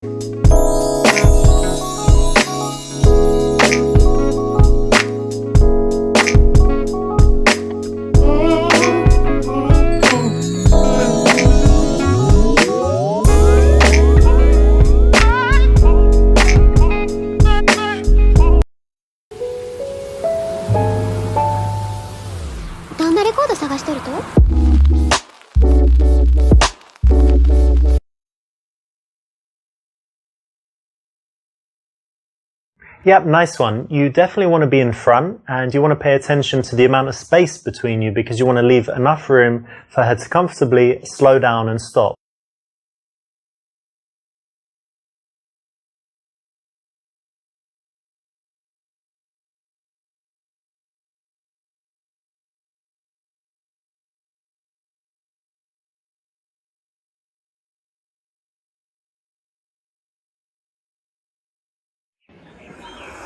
どんなレコード探してるとYep, nice one. You definitely want to be in front and you want to pay attention to the amount of space between you because you want to leave enough room for her to comfortably slow down and stop.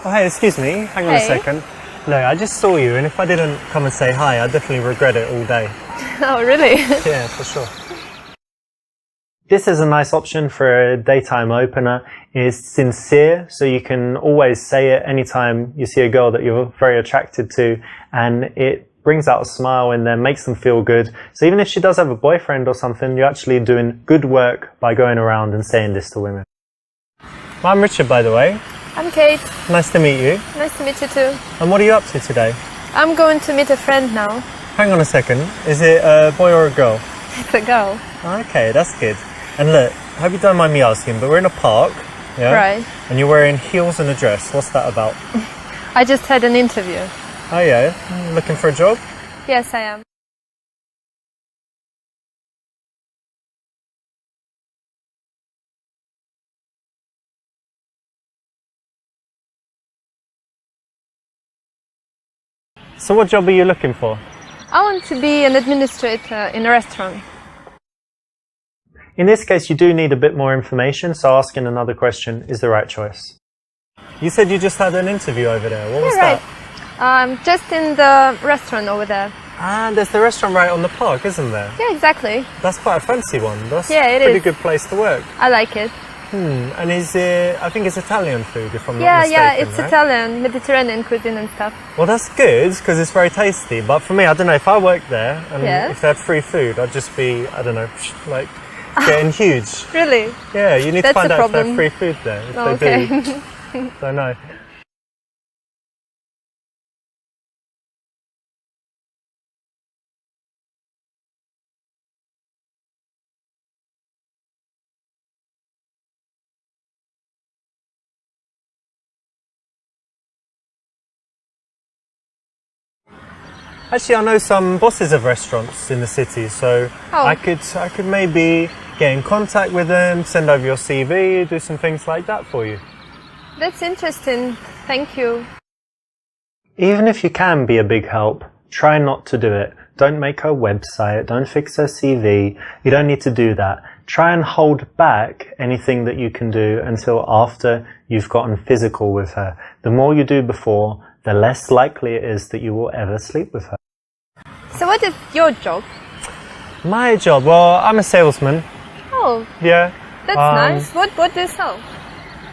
Oh, hey, excuse me. Hang on a second. Look, I just saw you, and if I didn't come and say hi, I'd definitely regret it all day. Oh, really? Yeah, for sure. This is a nice option for a daytime opener. It's sincere, so you can always say it anytime you see a girl that you're very attracted to, and it brings out a smile in them, makes them feel good. So even if she does have a boyfriend or something, you're actually doing good work by going around and saying this to women. Well, I'm Richard, by the way. I'm Kate. Nice to meet you. Nice to meet you too. And what are you up to today? I'm going to meet a friend now. Hang on a second. Is it a boy or a girl? It's a girl. Okay, that's good. And look, I hope you don't mind me asking, but we're in a park, yeah? Right. And you're wearing heels and a dress. What's that about? I just had an interview. Oh yeah? Looking for a job? Yes, I am. So what job are you looking for? I want to be an administrator in a restaurant. In this case, you do need a bit more information, so asking another question is the right choice. You said you just had an interview over there. What was Right. that? Just in the restaurant over there. Ah, there's the restaurant right on the park, isn't there? Yeah, exactly. That's quite a fancy one. That's Yeah, it a pretty is. good place to work. I like it. And is it, I think it's Italian food, if I'm not Yeah, mistaken, it's right? Italian, Mediterranean cuisine and stuff. Well, that's good, because it's very tasty. But for me, I don't know, if I worked there, and Yes. if they had free food, I'd just be, I don't know, like, getting huge. Really? Yeah, you need to That's find a out if they have problem. free food there. If Oh, they okay. do, don't know. Actually, I know some bosses of restaurants in the city, so Oh. I could maybe get in contact with them, send over your CV, do some things like that for you. That's interesting. Thank you. Even if you can be a big help, try not to do it. Don't make her website, don't fix her CV. You don't need to do that. Try and hold back anything that you can do until after you've gotten physical with her. The more you do before, the less likely it is that you will ever sleep with her. So what is your job? My job? Well, I'm a salesman. Oh, Yeah. that's nice. What do you sell?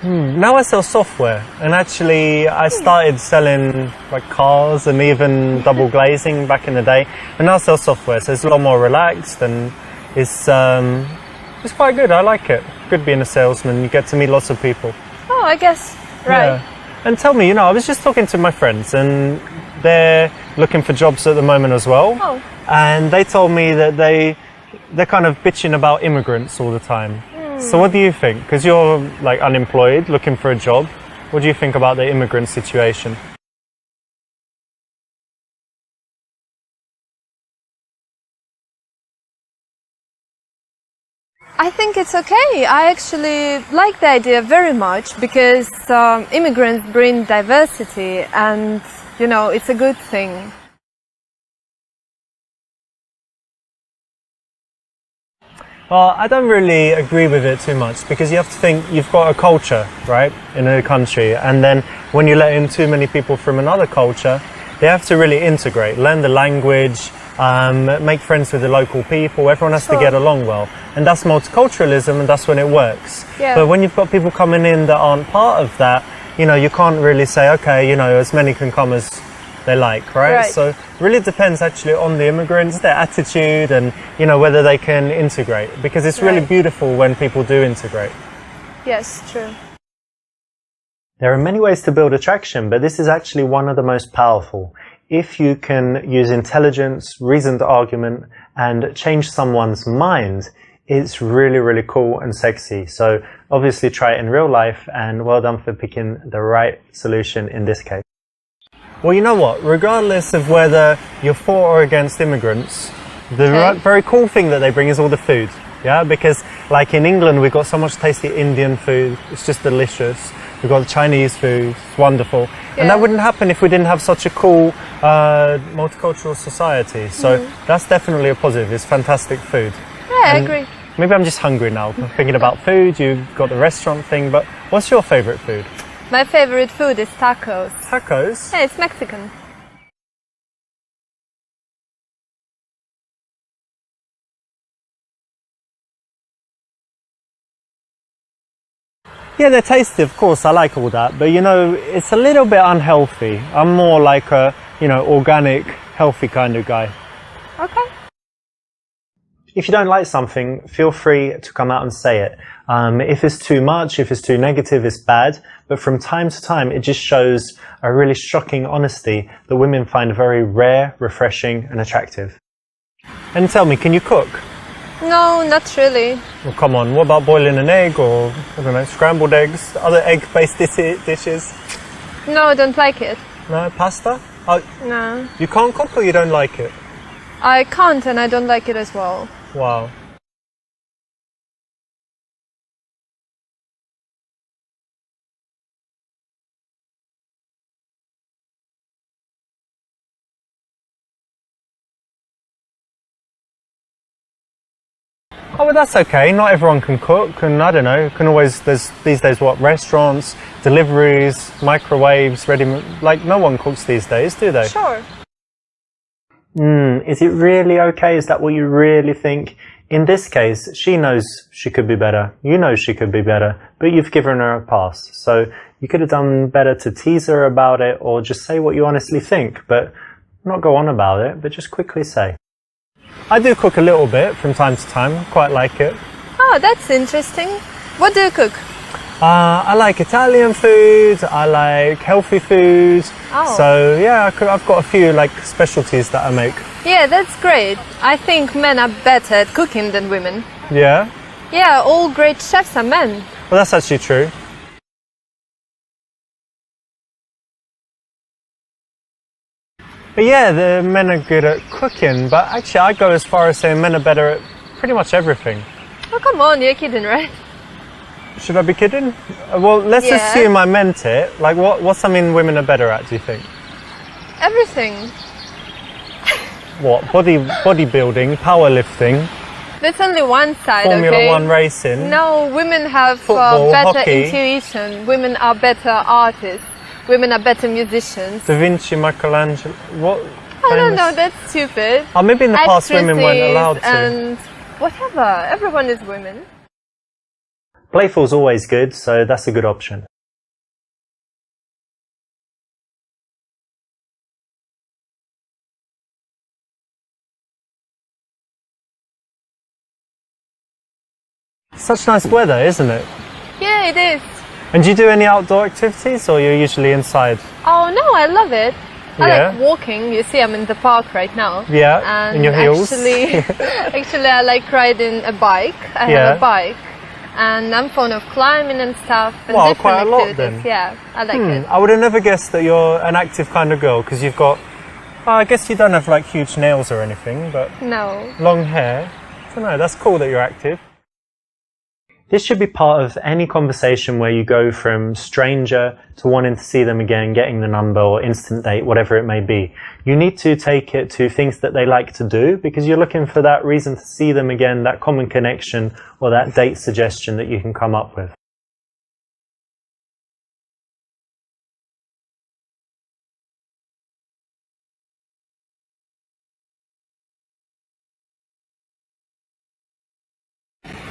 Now I sell software, and actually I started selling like cars and even double glazing back in the day, and now I sell software, so it's a lot more relaxed and it's quite good. I like it. Good being a salesman. You get to meet lots of people. Oh, I guess. Right. Yeah. And tell me, I was just talking to my friends, and they're looking for jobs at the moment as well. Oh. And they told me that they're kind of bitching about immigrants all the time. So what do you think? Because you're like unemployed, looking for a job. What do you think about the immigrant situation? I think it's okay. I actually like the idea very much because immigrants bring diversity and, it's a good thing. Well, I don't really agree with it too much because you have to think you've got a culture, right, in a country. And then when you let in too many people from another culture, they have to really integrate, learn the language, make friends with the local people. Everyone has to get along well. And that's multiculturalism, and that's when it works. Yeah. But when you've got people coming in that aren't part of that, you know, you can't really say, okay, you know, as many can come as they like, right? So it really depends actually on the immigrants, their attitude, and, you know, whether they can integrate. Because it's really beautiful when people do integrate. Yes, true. There are many ways to build attraction, but this is actually one of the most powerful. If you can use intelligence, reasoned argument, and change someone's mind, it's really, really cool and sexy. So obviously try it in real life, and well done for picking the right solution in this case. Well, you know what? Regardless of whether you're for or against immigrants, the very cool thing that they bring is all the food. Yeah, because like in England, we've got so much tasty Indian food. It's just delicious. We've got Chinese food. It's wonderful. And that wouldn't happen if we didn't have such a cool multicultural society. So that's definitely a positive. It's fantastic food. Yeah, I agree. Maybe I'm just hungry now. I'm thinking about food. You've got the restaurant thing. But what's your favorite food? My favorite food is tacos. Tacos? Yeah, it's Mexican. Yeah, they're tasty, of course. I like all that. But, you know, it's a little bit unhealthy. I'm more like a, you know, organic, healthy kind of guy. Okay. If you don't like something, feel free to come out and say it. If it's too much, if it's too negative, it's bad. But from time to time, it just shows a really shocking honesty that women find very rare, refreshing, and attractive. And tell me, can you cook? No, not really. Well, come on, what about boiling an egg or, I don't know, scrambled eggs, other egg-based dishes? No, I don't like it. No, pasta? No. You can't cook or you don't like it? I can't, and I don't like it as well. Wow. Oh, well, that's okay. Not everyone can cook, and I don't know, there's these days, restaurants, deliveries, microwaves, like no one cooks these days, do they? Sure. Is it really okay? Is that what you really think? In this case, she knows she could be better. You know she could be better, but you've given her a pass. So you could have done better to tease her about it, or just say what you honestly think, but not go on about it, but just quickly say. I do cook a little bit from time to time. Quite like it. Oh, that's interesting. What do you cook? I like Italian food. I like healthy food. Oh. So yeah, I've got a few like specialties that I make. Yeah, that's great. I think men are better at cooking than women. Yeah? Yeah, all great chefs are men. Well, that's actually true. But yeah, the men are good at cooking, but actually I go as far as saying men are better at pretty much everything. Oh, come on, you're kidding, right? Should I be kidding? Well, let's assume I meant it. Like, what's something women are better at, do you think? Everything. What? Bodybuilding, powerlifting, That's only one side, Formula okay? One racing. No, women have Football, better hockey. intuition. Women are better artists. Women are better musicians. Da Vinci, Michelangelo. What? I don't famous- know, that's stupid. Oh, maybe in the past women weren't allowed to. And whatever, everyone is women. Playful's always good, so that's a good option. Such nice weather, isn't it? Yeah, it is. And do you do any outdoor activities, or you're usually inside? Oh no, I love it. I Yeah. like walking. You see, I'm in the park right now. Yeah, And in your heels. actually, I like riding a bike. I have a bike, and I'm fond of climbing and stuff. And Wow, different quite a lot activities. then. Yeah, I like it. I would have never guessed that you're an active kind of girl, because you've got, I guess you don't have like huge nails or anything, but No. long hair. I don't know, that's cool that you're active. This should be part of any conversation where you go from stranger to wanting to see them again, getting the number or instant date, whatever it may be. You need to take it to things that they like to do, because you're looking for that reason to see them again, that common connection or that date suggestion that you can come up with.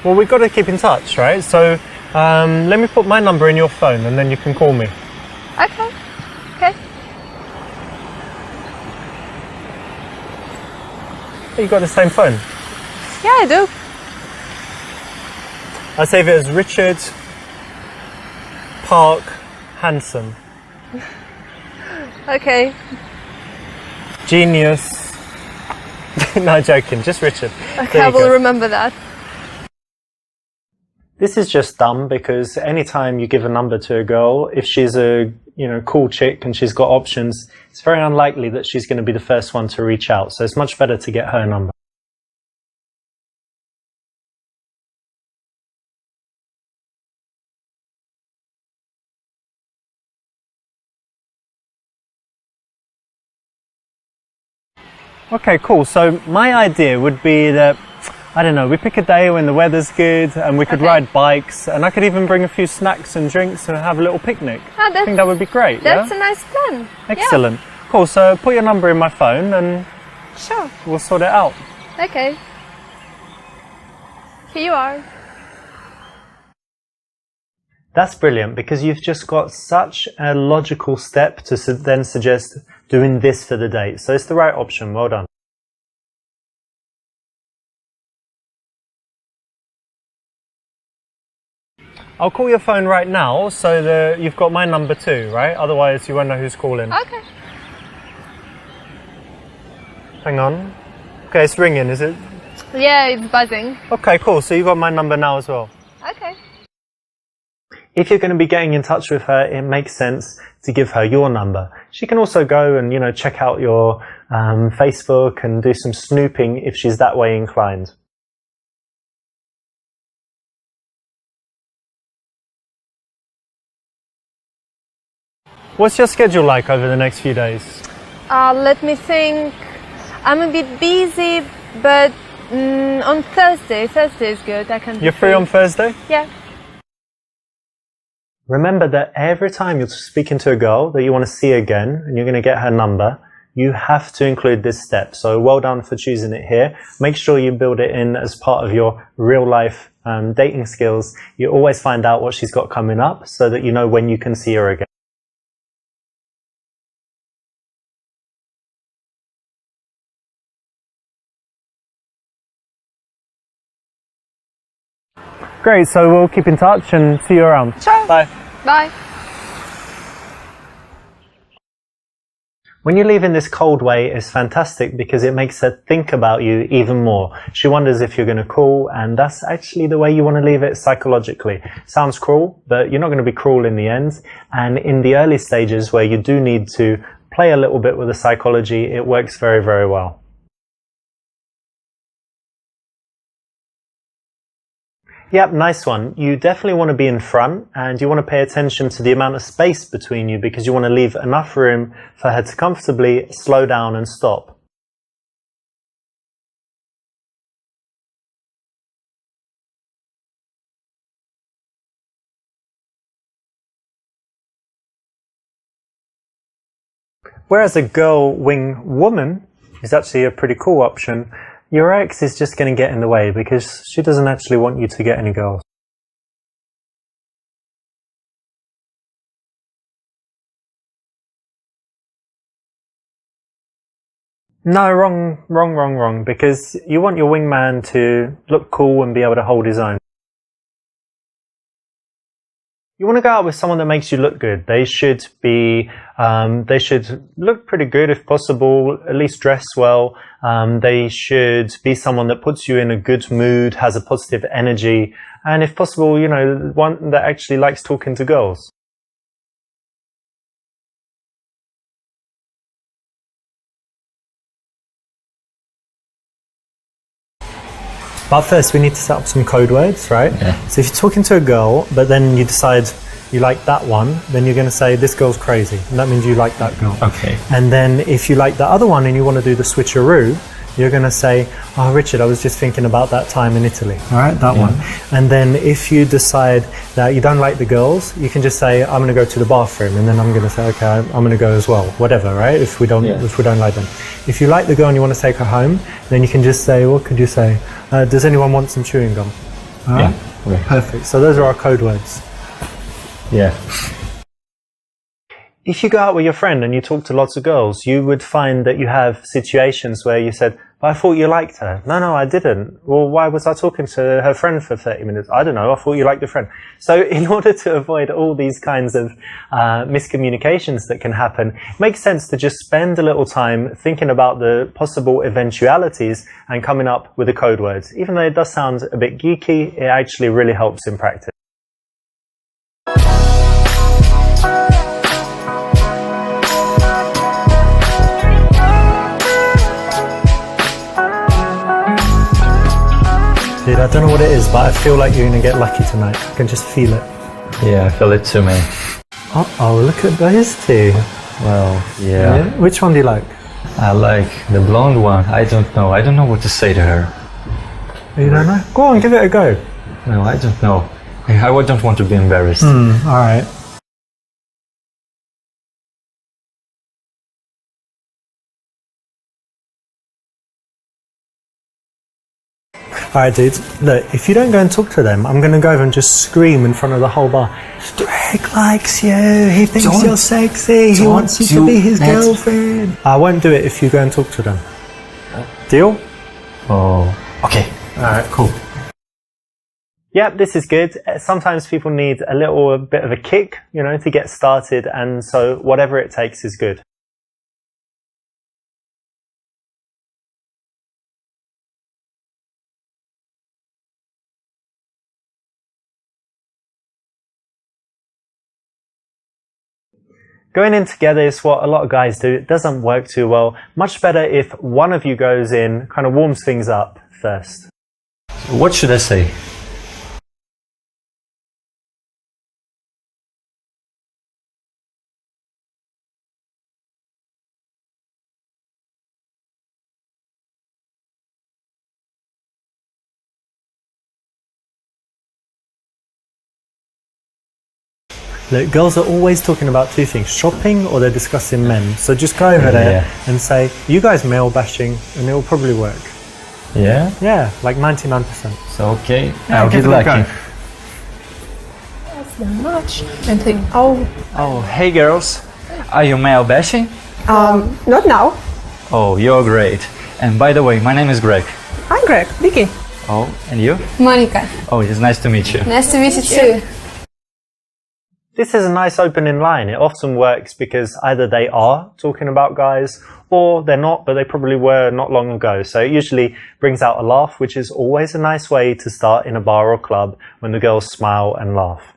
Well, we've got to keep in touch, right? So let me put my number in your phone and then you can call me. Okay. Okay. You got the same phone? Yeah, I do. I save it as Richard Park Hanson. Okay. Genius. No, joking, just Richard. Okay, I will remember that. This is just dumb because anytime you give a number to a girl, if she's a cool chick and she's got options, it's very unlikely that she's going to be the first one to reach out. So it's much better to get her number. Okay, cool. So my idea would be that, I don't know, we pick a day when the weather's good and we could ride bikes, and I could even bring a few snacks and drinks and have a little picnic. I think that would be great. That's a nice plan. Excellent. Yeah. Cool. So put your number in my phone and sure, we'll sort it out. Okay. Here you are. That's brilliant because you've just got such a logical step to then suggest doing this for the date. So it's the right option. Well done. I'll call your phone right now so that you've got my number too, right? Otherwise you won't know who's calling. Okay. Hang on. Okay, it's ringing, is it? Yeah, it's buzzing. Okay, cool. So you've got my number now as well. Okay. If you're going to be getting in touch with her, it makes sense to give her your number. She can also go and, check out your Facebook and do some snooping if she's that way inclined. What's your schedule like over the next few days? Let me think. I'm a bit busy, but on Thursday is good. I can. You're free on Thursday? Yeah. Remember that every time you're speaking to a girl that you want to see again and you're going to get her number, you have to include this step. So well done for choosing it here. Make sure you build it in as part of your real life dating skills. You always find out what she's got coming up so that you know when you can see her again. Great, so we'll keep in touch and see you around. Sure. Bye. Bye. When you leave in this cold way, it's fantastic because it makes her think about you even more. She wonders if you're going to call, and that's actually the way you want to leave it psychologically. Sounds cruel, but you're not going to be cruel in the end. And in the early stages where you do need to play a little bit with the psychology, it works very, very well. Yep, nice one. You definitely want to be in front and you want to pay attention to the amount of space between you because you want to leave enough room for her to comfortably slow down and stop. Whereas a girl wing woman is actually a pretty cool option, your ex is just going to get in the way because she doesn't actually want you to get any girls. No, wrong, because you want your wingman to look cool and be able to hold his own. You want to go out with someone that makes you look good. They should look pretty good if possible, at least dress well. They should be someone that puts you in a good mood, has a positive energy, and if possible, one that actually likes talking to girls. But first we need to set up some code words, right? Yeah. So if you're talking to a girl, but then you decide you like that one, then you're going to say, this girl's crazy. And that means you like that girl. Okay. And then if you like the other one and you want to do the switcheroo, you're going to say, oh, Richard, I was just thinking about that time in Italy. All right, that one. And then if you decide that you don't like the girls, you can just say, I'm going to go to the bathroom. And then I'm going to say, okay, I'm going to go as well. Whatever, right? If we don't like them. If you like the girl and you want to take her home, then you can just say, what could you say? Does anyone want some chewing gum? All right? Yeah. Okay. Perfect. So those are our code words. Yeah. If you go out with your friend and you talk to lots of girls, you would find that you have situations where you said, but I thought you liked her. No, I didn't. Well, why was I talking to her friend for 30 minutes? I don't know. I thought you liked your friend. So in order to avoid all these kinds of miscommunications that can happen, it makes sense to just spend a little time thinking about the possible eventualities and coming up with the code words. Even though it does sound a bit geeky, it actually really helps in practice. Dude, I don't know what it is, but I feel like you're going to get lucky tonight. I can just feel it. Yeah, I feel it too, man. Oh, look at those two. Well, yeah. Which one do you like? I like the blonde one. I don't know. I don't know what to say to her. You don't know? Go on, give it a go. No, I don't know. I don't want to be embarrassed. Alright. Alright dudes, look, if you don't go and talk to them, I'm going to go over and just scream in front of the whole bar. Greg likes you, he thinks you're sexy, he wants you to be his girlfriend. I won't do it if you go and talk to them. Deal? Oh, okay. Alright, cool. Yep, this is good. Sometimes people need a little bit of a kick, you know, to get started, and so whatever it takes is good. Going in together is what a lot of guys do. It doesn't work too well. Much better if one of you goes in, kind of warms things up first. What should I say? Look, girls are always talking about two things, shopping or they're discussing men. So just go over there and say, you guys male bashing, and it will probably work. Yeah? Yeah, like 99%. So, okay, Yeah, I'll get lucky. That's not much. And think, oh, Hey girls. Are you male bashing? not now. Oh, you're great. And by the way, my name is Greg. I'm Greg, Vicky. Oh, and you? Monica, Oh, it's nice to meet you. nice to meet you too. This is a nice opening line. It often works because either they are talking about guys or they're not, but they probably were not long ago. So it usually brings out a laugh, which is always a nice way to start in a bar or club when the girls smile and laugh.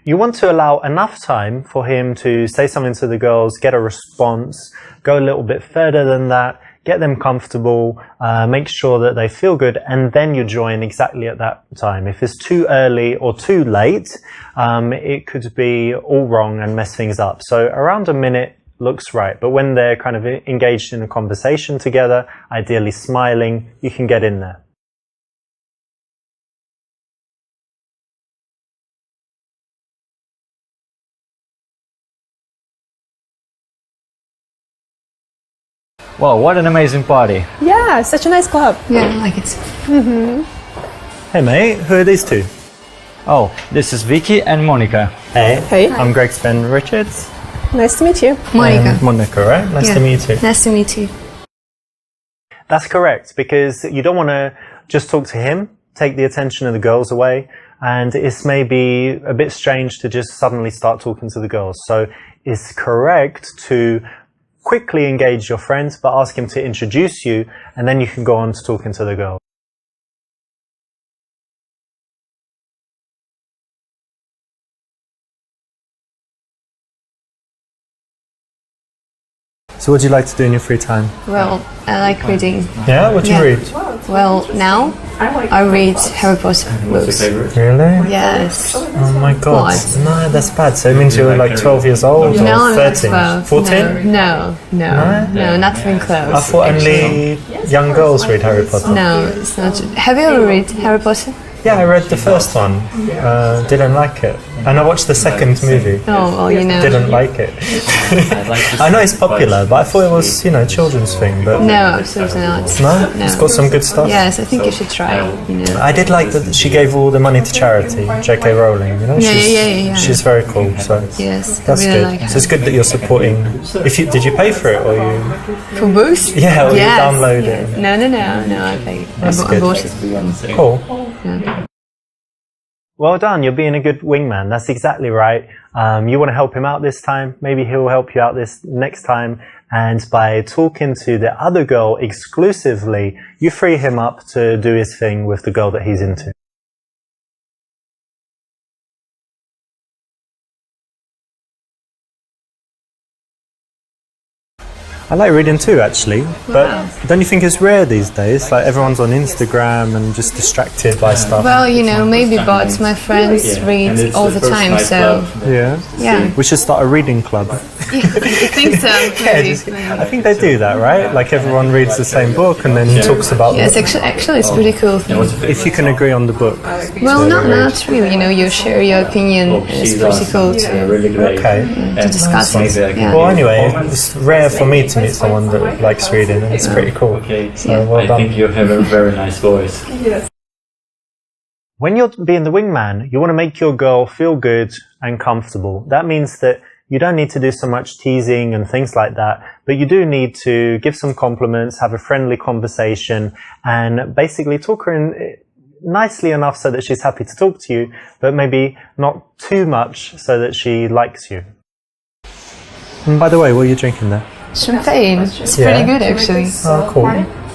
You want to allow enough time for him to say something to the girls, get a response, go a little bit further than that, get them comfortable, make sure that they feel good, and then you join exactly at that time. If it's too early or too late, it could be all wrong and mess things up. So around a minute looks right, but when they're kind of engaged in a conversation together, ideally smiling, you can get in there. Wow, what an amazing party. Yeah, such a nice club. Yeah, I like it. Hey mate, who are these two? Oh, this is Vicky and Monica. Hey, Hey. I'm Greg Spen Richards. Nice to meet you. Monica. Monica, right? Nice to meet you. Nice to meet you. That's correct, because you don't want to just talk to him, take the attention of the girls away, and it's maybe a bit strange to just suddenly start talking to the girls. So it's correct to quickly engage your friends, but ask him to introduce you, and then you can go on to talking to the girls. So what do you like to do in your free time? Well, I like reading. Yeah, what do you Yeah. read? Well, now I read Harry Potter books. Really? Yes. Oh my god. What? No, that's bad. So it means you're like 12 years old or No, I'm not 13? 12. 14? No, not even I close. thought only young girls read Harry Potter. No, it's not. Have you ever read Harry Potter? Yeah, I read the first one. Didn't like it. And I watched the second movie. Oh, well, you know. Didn't like it. I know it's popular, but I thought it was, children's thing. But No, absolutely not. no, it's got some good stuff. Yes, I think you should try. I did like that she gave all the money to charity. J.K. Rowling, Yeah. she's very cool. So Yes, that's I really good. like her. So it's good that you're supporting. Did you pay for it or you? For books? Yeah, or Yes, you download yes. it. No, I paid. That's I good. bought it. Cool. Yeah. Well done, you're being a good wingman. That's exactly right. You want to help him out this time. Maybe he'll help you out this next time. And by talking to the other girl exclusively, you free him up to do his thing with the girl that he's into. I like reading too, actually, but don't you think it's rare these days? Like everyone's on Instagram and just distracted by stuff. Well, maybe, but my friends read all the time, so Yeah. We should start a reading club. I think so. I think they do that, right? Like everyone reads the same book and then talks about. Yes, actually, it's pretty cool. If you can agree on the book. Well, not really. You share your opinion. It's pretty cool to discuss it. Yeah. Well, anyway, it's rare for me to meet someone that likes reading, and it's pretty cool. So well done. I think you have a very nice voice. When you're being the wingman, you want to make your girl feel good and comfortable. That means that you don't need to do so much teasing and things like that, but you do need to give some compliments, have a friendly conversation, and basically talk her in nicely enough so that she's happy to talk to you, but maybe not too much so that she likes you. And by the way, what are you drinking there? Champagne. It's pretty good, actually. Oh, cool.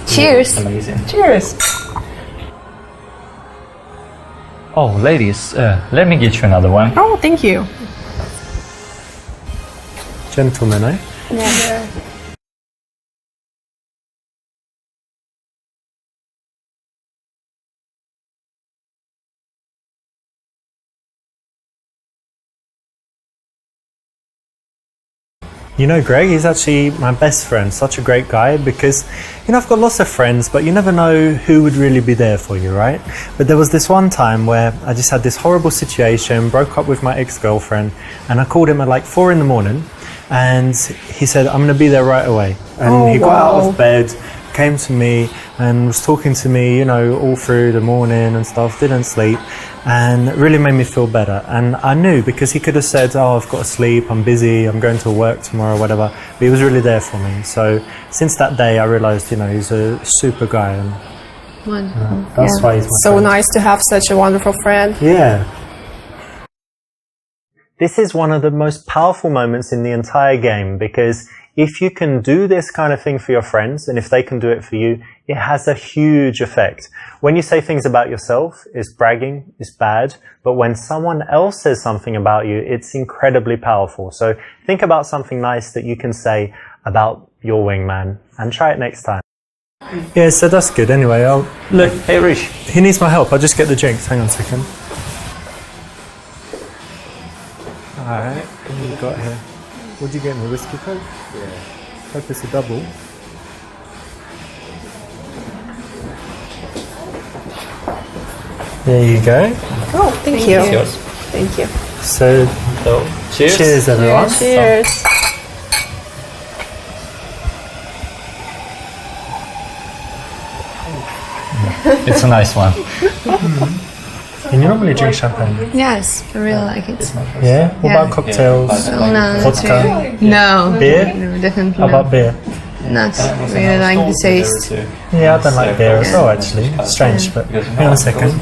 Cheers. Amazing. Cheers. Oh, ladies, let me get you another one. Oh, thank you. Gentlemen, eh? Yeah. Greg, he's actually my best friend, such a great guy because, I've got lots of friends, but you never know who would really be there for you, right? But there was this one time where I just had this horrible situation, broke up with my ex-girlfriend, and I called him at like 4 a.m, and he said, I'm going to be there right away. And he got out of bed, came to me and was talking to me, all through the morning and stuff, didn't sleep, and it really made me feel better. And I knew, because he could have said, oh, I've got to sleep, I'm busy, I'm going to work tomorrow, whatever, but he was really there for me. So since that day I realized, he's a super guy, and that's why he's my So friend. nice to have such a wonderful friend. Yeah. This is one of the most powerful moments in the entire game, because if you can do this kind of thing for your friends, and if they can do it for you, it has a huge effect. When you say things about yourself, it's bragging, it's bad, but when someone else says something about you, it's incredibly powerful. So think about something nice that you can say about your wingman, and try it next time. Yeah, so that's good. Anyway, look, hey Rish, he needs my help. I'll just get the drinks. Hang on a second. Alright, what have you got here? What did you get me? Whiskey Coke? Yeah. Hope it's a double. There you go. Oh, thank you. Yours. Thank you. So, Cheers. cheers everyone. Cheers. It's a nice one. And you normally drink champagne? Yes, I really like it. Yeah? What about cocktails? Oh, no, not Vodka? really. No. Beer? No, definitely How not. about beer? Not really like the taste. Yeah, I don't like beer as well, actually. Strange, but hang on a second.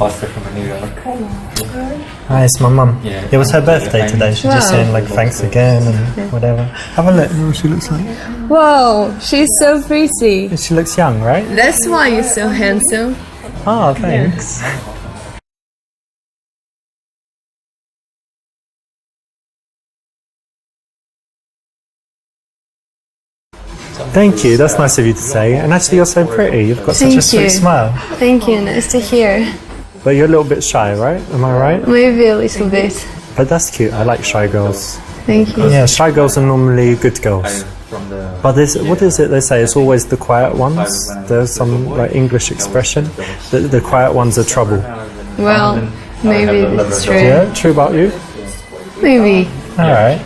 Hi, it's my mum. It was her birthday today. She's just saying like thanks again and whatever. Have a look. What she looks like. Whoa, she's so pretty. She looks young, right? That's why you're so handsome. Oh, thanks. Thank you. That's nice of you to say. And actually, you're so pretty. You've got such a sweet smile. Thank you. Nice to hear. But you're a little bit shy, right? Am I right? Maybe a little bit. But that's cute. I like shy girls. Thank you. Yeah, shy girls are normally good girls. But what is it they say? It's always the quiet ones. There's some like English expression. The quiet ones are trouble. Well, maybe that's true. Yeah, true about you? Maybe. Alright.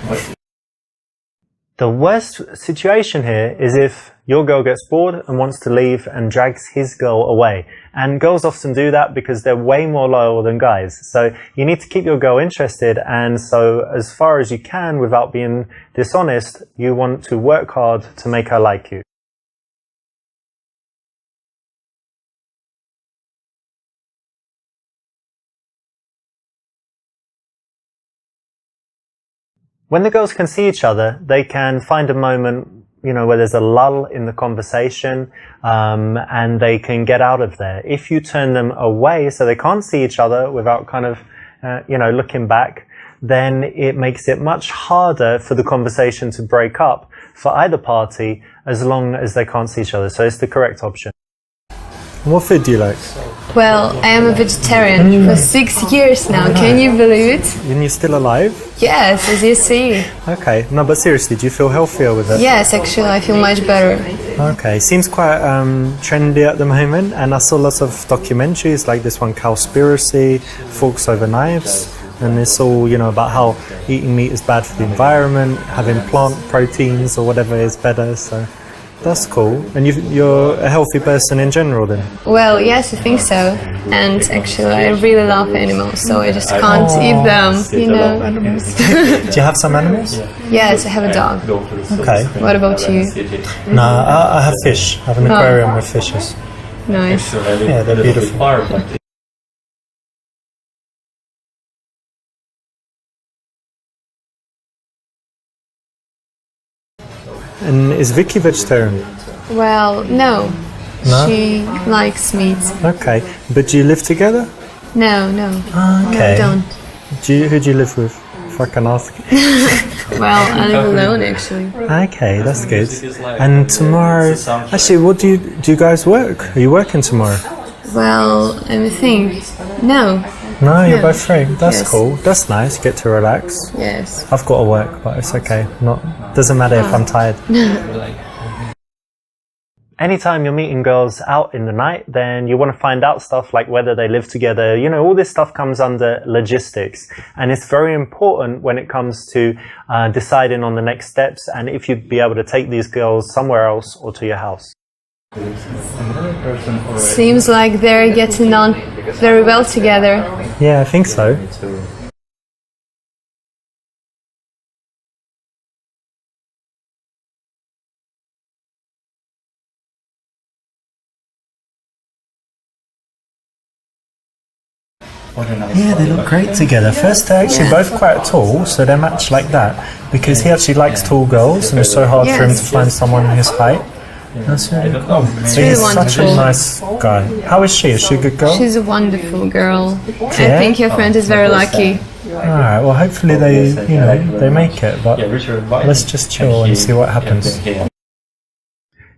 The worst situation here is if your girl gets bored and wants to leave and drags his girl away. And girls often do that because they're way more loyal than guys. So you need to keep your girl interested, and so as far as you can without being dishonest, you want to work hard to make her like you. When the girls can see each other, they can find a moment, where there's a lull in the conversation, and they can get out of there. If you turn them away so they can't see each other without kind of, looking back, then it makes it much harder for the conversation to break up for either party as long as they can't see each other. So it's the correct option. What food do you like? Well, I am a vegetarian for 6 years now. Can you believe it? And you're still alive? Yes, as you see. Okay. No, but seriously, do you feel healthier with it? Yes, actually, I feel much better. Okay. Seems quite trendy at the moment, and I saw lots of documentaries like this one, Cowspiracy, Forks Over Knives, and it's all, about how eating meat is bad for the environment, having plant proteins or whatever is better, so... That's cool. And you're a healthy person in general then? Well, yes, I think so. And actually, I really love animals, so I just can't eat them, Animals. Do you have some animals? Yes, I have a dog. Okay. What about you? No, I have fish. I have an aquarium with fishes. Nice. Yeah, they're beautiful. And is Vicky vegetarian? Well, no. No? She likes meat. Okay. But do you live together? No. Okay. No, I don't. Who do you live with? If I can ask. Well, I live alone, actually. Okay, that's good. And tomorrow... Actually, what do you guys work? Are you working tomorrow? Well, let me think. No. No, you're both free. That's Yes. cool. That's nice. Get to relax. Yes. I've got to work, but it's okay. Doesn't matter if I'm tired. Anytime you're meeting girls out in the night, then you want to find out stuff like whether they live together. All this stuff comes under logistics, and it's very important when it comes to deciding on the next steps and if you'd be able to take these girls somewhere else or to your house. Seems like they're getting on very well together. Yeah, I think so. Yeah, they look great together. First, they're actually both quite tall, so they match like that. Because he actually likes tall girls, and it's so hard for him to find someone his height. That's really cool. It's really He's such a wonderful. nice guy. How is she? Is she a good girl? She's a wonderful girl. Yeah? I think your friend is very lucky. Alright, well hopefully they make it, but let's just chill and see what happens.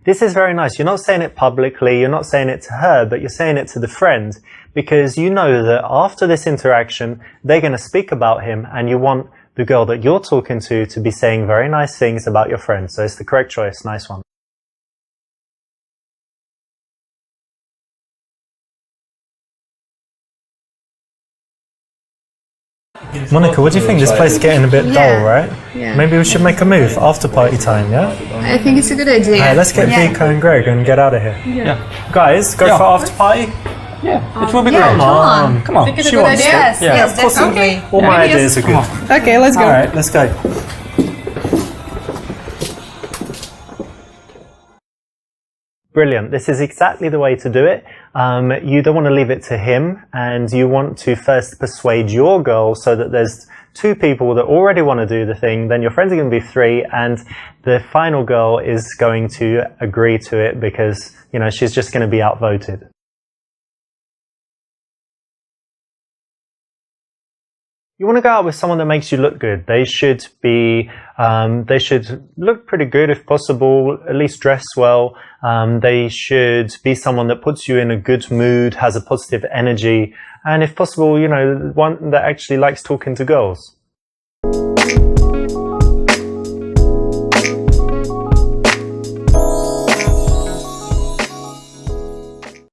This is very nice. You're not saying it publicly, you're not saying it to her, but you're saying it to the friend, because you know that after this interaction, they're going to speak about him, and you want the girl that you're talking to be saying very nice things about your friend. So it's the correct choice. Nice one. Monica, what do you think? This place is getting a bit dull, right? Yeah. Maybe we should make a move after party time, yeah? I think it's a good idea. Alright, let's get Vika and Greg and get out of here. Yeah. Guys, go for after party? Yeah, it will be great. Come on. Come on. It's a good idea. Yes, Yeah, yes, of course. definitely. All my ideas are good. Okay, let's go. Alright, let's go. Brilliant. This is exactly the way to do it. You don't want to leave it to him, and you want to first persuade your girl so that there's two people that already want to do the thing, then your friends are going to be three, and the final girl is going to agree to it because, she's just going to be outvoted. You want to go out with someone that makes you look good. They should look pretty good if possible, at least dress well. They should be someone that puts you in a good mood, has a positive energy, and if possible, one that actually likes talking to girls.